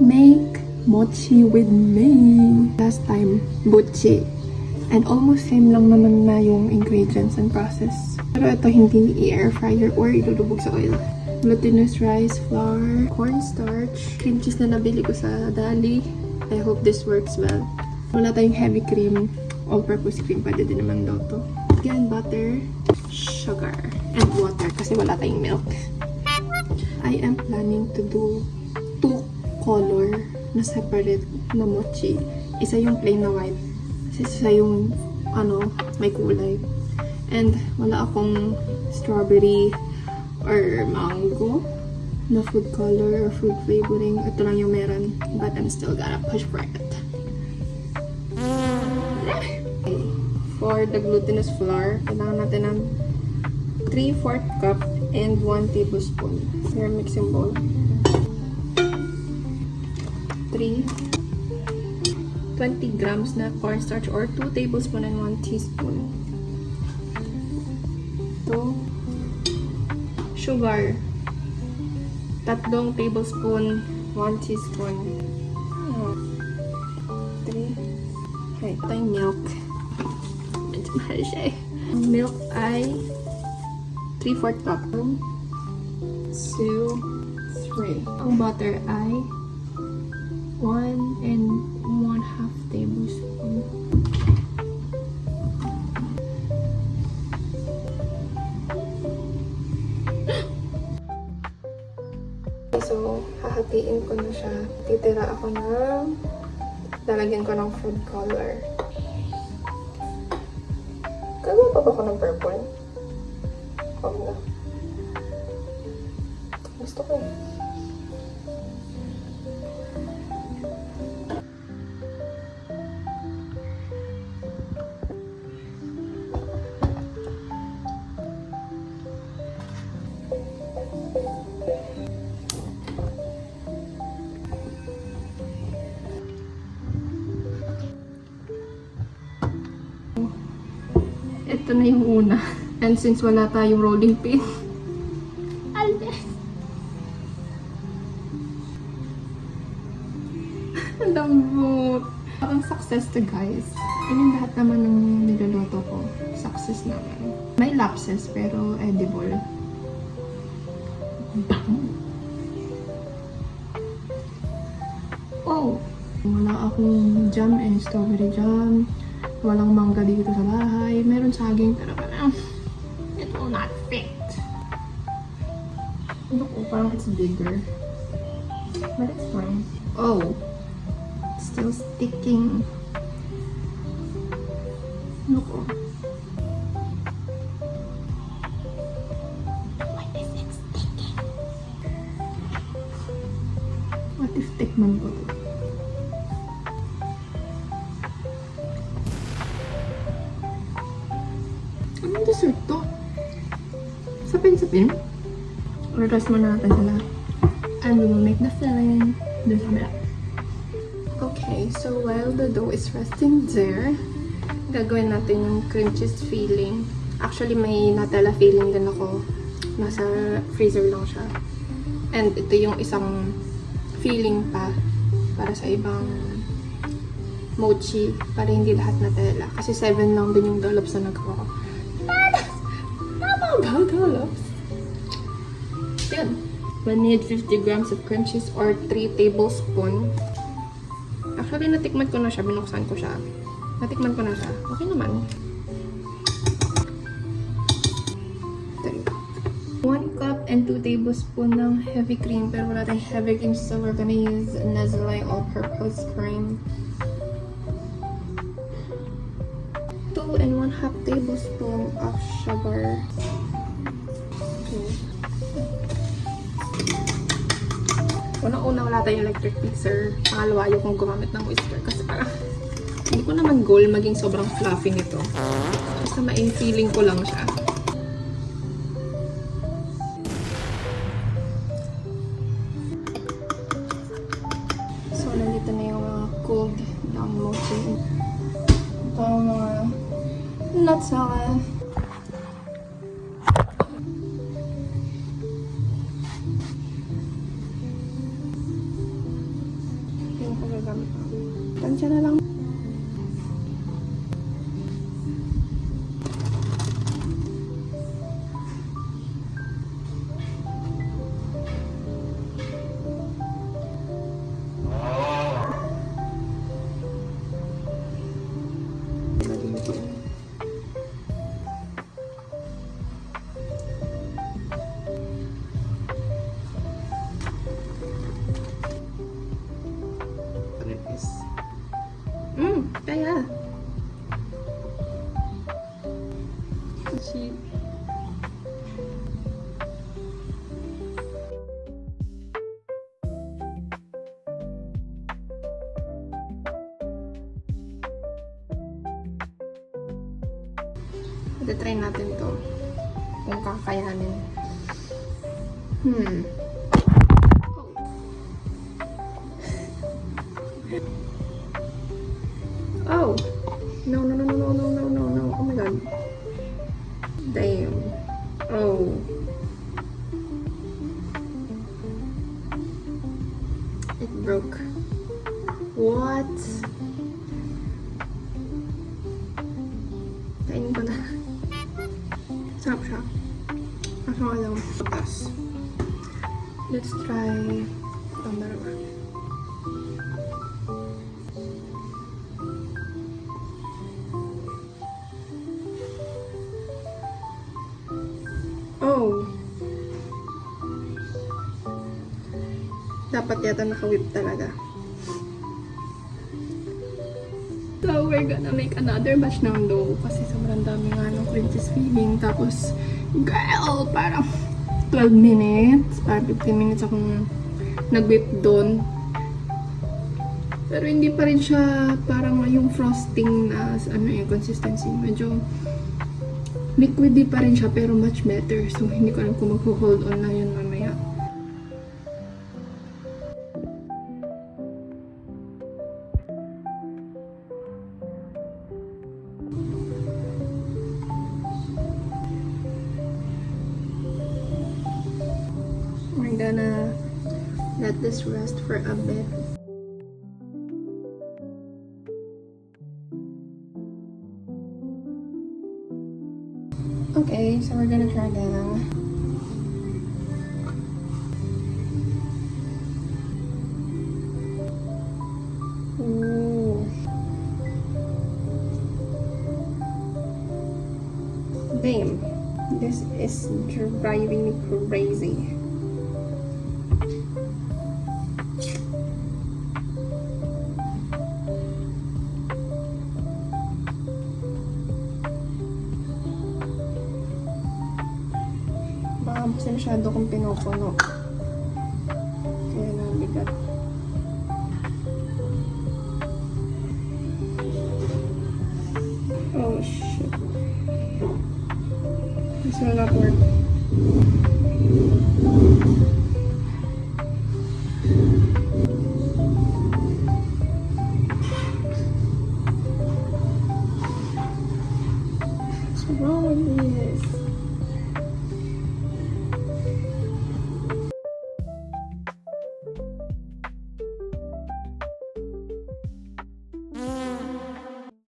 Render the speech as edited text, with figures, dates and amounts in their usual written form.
Make mochi with me. Last time, buchi. And almost same lang naman na yung ingredients and process. Pero ito hindi i-air fryer or ilulubog sa oil. Glutinous rice flour, cornstarch, cream cheese na nabili ko sa Dali. I hope this works well. Wala tayong heavy cream. All-purpose cream, pwede din naman daw to. Again, butter, sugar, and water kasi wala tayong milk. I am planning to do 2 color na separate na mochi. Isa yung plain na white. Isa yung may kulay. And wala akong strawberry or mango na food color or food flavoring. Ito lang yung meron. But I'm still gonna push for it. Okay. For the glutinous flour, kailangan natin ng 3/4 cup and 1 tablespoon. Your mixing bowl. 20 grams na cornstarch or 2 tablespoon and 1 teaspoon. 2 sugar. 3 tablespoon, 1 teaspoon. 3. Okay, ito yung milk. Medyo mahal siya eh. Ang milk ay 3/4 cup. 1, 2, 3. Ang butter ay 1 and 1/2 tablespoon. So, hahatiin ko na siya. Titira ako ng lalagyan ko ng food color. Gagawa pa ba ako ng purple? Huwag na. Gusto ko eh. Ito na yung una. And since wala tayong rolling pin, alde. Ang lambot. Ang success to guys. And yung lahat naman ng niluluto ko, success naman. May lapses pero edible. Bang! Oh! Wala akong jam and strawberry jam. Walang mangga dito sa bahay. Meron saging pero parang it will not fit. Look, parang it's bigger. But it's fine. Oh! Still sticking. Look, oh. Why is it sticking? What if tikman ko to? Anong dessert to? Sapin-sapin? Or-rest muna natin sila. And we will make the filling. Doon sa kabila. Okay, so while the dough is resting there, gagawin natin yung cream cheese filling. Actually, may Nutella filling din ako. Nasa freezer lang siya. And ito yung isang filling pa para sa ibang mochi. Para hindi lahat Nutella. Kasi 7 lang din yung dollops na nagawa ko. Tama ba, dollops? Yun. We need 50 grams of cream cheese or 3 tablespoons. Actually, natikman ko na siya. Binuksan ko siya. Natikman ko na siya. Okay naman. 1 cup and 2 tablespoons ng heavy cream. Pero wala tayong heavy cream, so we're gonna use Nestle all-purpose cream. 2 and 1/2 tablespoon of sugar. Okay. Unang-una wala tayong electric mixer. Pangalawa, ayaw kong gumamit ng whisker kasi parang hindi ko naman goal maging sobrang fluffy nito. Basta ma-feeling ko lang siya. So, nandito na yung mga cold down mochi. Ito yung mga nuts na Tansya na lang. Kaya. Si try natin to kung kakayanin. Oh. No. Oh my god. Damn. Oh. It broke. What? Kainin ko na. Sarap siya. Kaso nga lang. Let's try dalawa. Oh. Dapat yata naka-whip talaga. So, we're gonna make another batch ng dough kasi sobrang dami nga ng princess feeling. Tapos, girl, parang 12 minutes. Parang 15 minutes akong nag-whip doon. Pero hindi pa rin siya parang yung frosting na consistency. Medyo liquidy pa rin siya pero much better. So, hindi ko alam kung mag-hold on na yun mamaya. We're gonna let this rest for a bit. Okay, so we're gonna try now. Ooh. Damn, this is driving me crazy. Kasi masyado kong pinupuno. Kaya nabigat. Oh shit. This will not work. What's wrong with this?